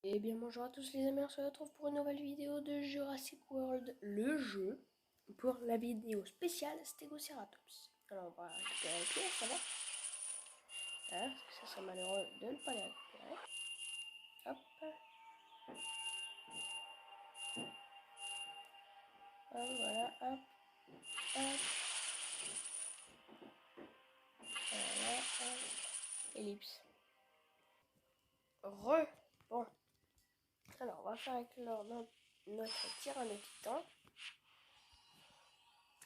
Et bien bonjour à tous les amis, on se retrouve pour une nouvelle vidéo de Jurassic World, le jeu, pour la vidéo spéciale Stegoceratops. Alors on va récupérer les pièces, ça va, parce que ça serait malheureux de ne pas les récupérer. Hop. Hop, voilà, hop, hop. Voilà, hop. Ellipse. Bon. Alors on va faire éclore notre Tyrannotitans.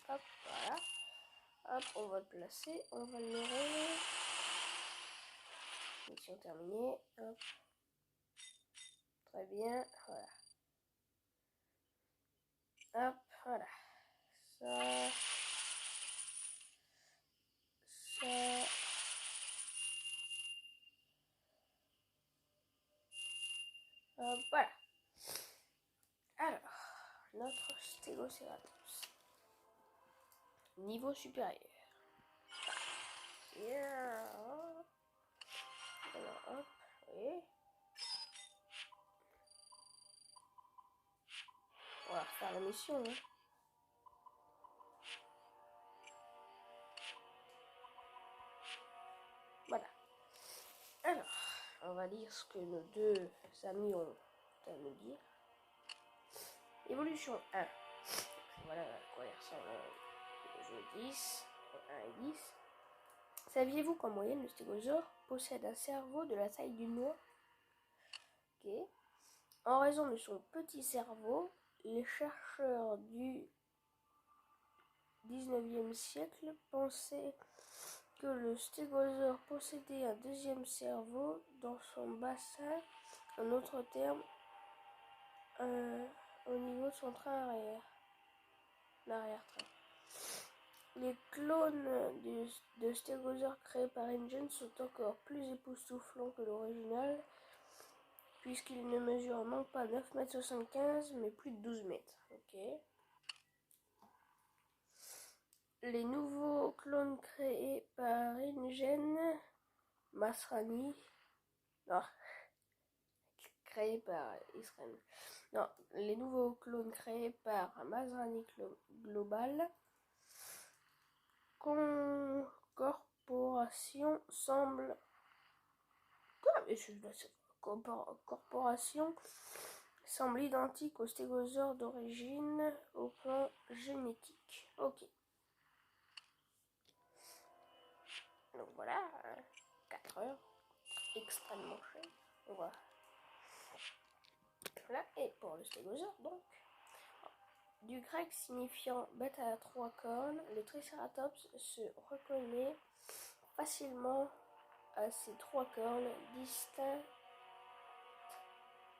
Hop, voilà. Hop, on va le placer, on va le nourrir. Mission terminée. Hop. Très bien, voilà. Hop, voilà. Ça. Voilà. Alors, notre Stegoceratops. Niveau supérieur. Yeah. Alors, hop, oui. On va refaire la mission. Hein. Voilà. Alors, on va lire ce que nos deux amis ont à nous dire. Évolution 1. Voilà à quoi il ressemble le jeu 10. 1 et 10. Saviez-vous qu'en moyenne, le stégosaure possède un cerveau de la taille d'une noix? Ok. En raison de son petit cerveau, les chercheurs du XIXe siècle pensaient que le stégosaure possédait un deuxième cerveau dans son bassin, en autre terme, au niveau de son train arrière, l'arrière-train. Les clones de stégosaures créés par InGen sont encore plus époustouflants que l'original, puisqu'ils ne mesurent non pas 9,75 m, mais plus de 12 mètres. Ok. Les nouveaux clones créés par InGen, Masrani, non, créés par Israël. Non, les nouveaux clones créés par Masrani Global Corporation semble identique au stégosaure d'origine au plan génétique. Ok. Donc voilà, 4 heures, extrêmement cher. Voilà. Voilà, et pour le stégosaure, donc, du grec signifiant bête à 3 cornes, le Triceratops se reconnaît facilement à ses 3 cornes distinctes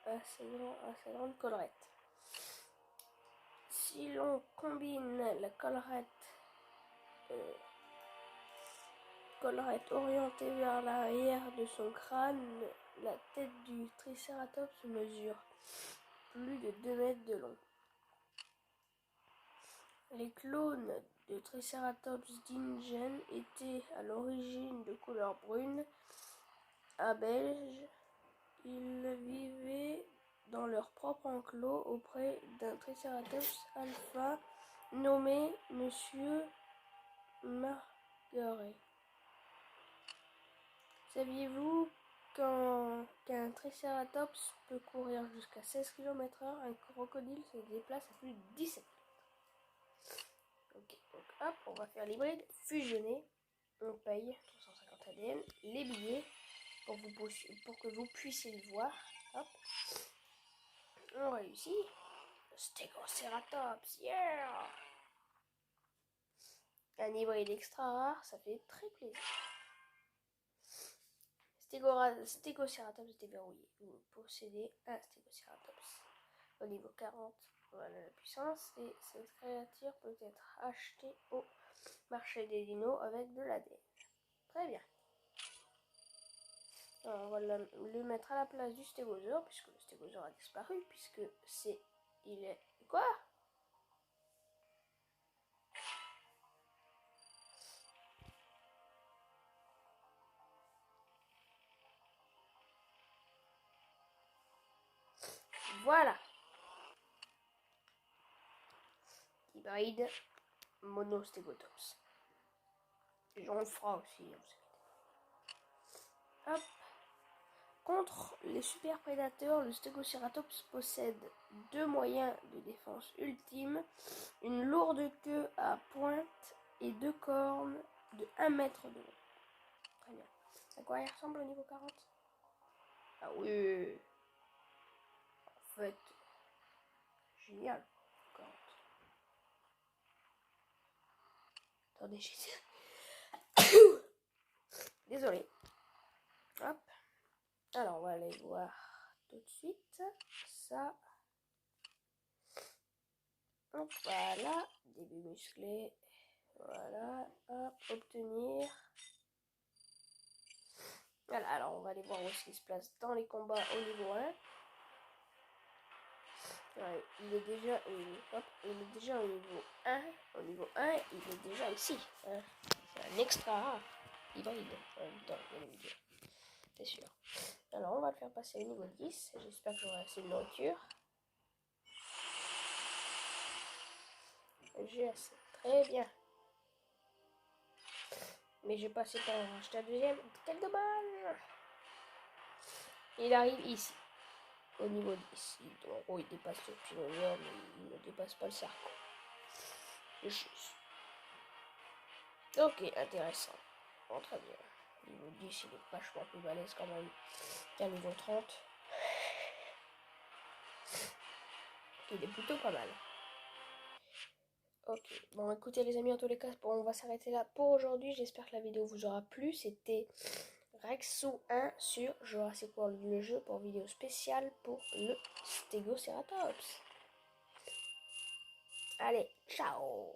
à sa grande collerette. Si l'on combine la collerette orientée vers l'arrière de son crâne, la tête du Triceratops mesure plus de 2 mètres de long. Les clones de Triceratops d'InGen étaient à l'origine de couleur brune à beige. Ils vivaient dans leur propre enclos auprès d'un Triceratops alpha nommé Monsieur Margaret. Saviez-vous qu'un Triceratops peut courir jusqu'à 16 km/h? Un crocodile se déplace à plus de 17 km. Ok, donc hop, on va faire l'hybride fusionné. On paye 350 ADN, les billets pour que vous puissiez le voir. Hop, on réussit. Stegoceratops, yeah! Un hybride extra rare, ça fait très plaisir. Stegoceratops déverrouillé. Vous possédez un Stegoceratops au niveau 40. Voilà la puissance. Et cette créature peut être achetée au marché des dinos avec de l'ADN. Très bien. Alors, on va le mettre à la place du stégosaure, puisque le stégosaure a disparu, puisque c'est... Il est... Quoi? Voilà. Hybride monostégotops. On le fera aussi. Hop. Contre les super prédateurs, le Stegoceratops possède 2 moyens de défense ultimes, une lourde queue à pointe et 2 cornes de 1 mètre de long. Très bien. À quoi il ressemble au niveau 40? Ah oui. En fait, génial. 40. Attendez, j'ai... Désolé. Hop. Alors, on va aller voir tout de suite. Ça. Hop, voilà. Début musclé. Voilà. Hop, obtenir. Voilà, alors on va aller voir où est-ce qu'il se place dans les combats au niveau 1. Ouais, il est déjà au niveau 1. Au niveau 1, il est déjà ici. Hein. C'est un extra rare. Hybride en même temps, bien évidemment. C'est sûr. Alors on va le faire passer au niveau 10. J'espère que j'aurai assez de nourriture. J'ai assez. Très bien. Mais j'ai pas assez de temps à acheter un deuxième. Quel dommage. Il arrive ici. Au niveau 10. En gros, il dépasse le pylonium, mais il ne dépasse pas le sarco. Juste. Ok, intéressant. Bon, très bien. Niveau 10, il est vachement plus balèze quand même qu'un niveau 30. Il est plutôt pas mal. Ok, bon écoutez les amis, en tous les cas, bon, on va s'arrêter là pour aujourd'hui. J'espère que la vidéo vous aura plu. C'était Rexou 1 sur Jurassic World, le jeu, pour vidéo spéciale pour le Stegoceratops. Allez, ciao!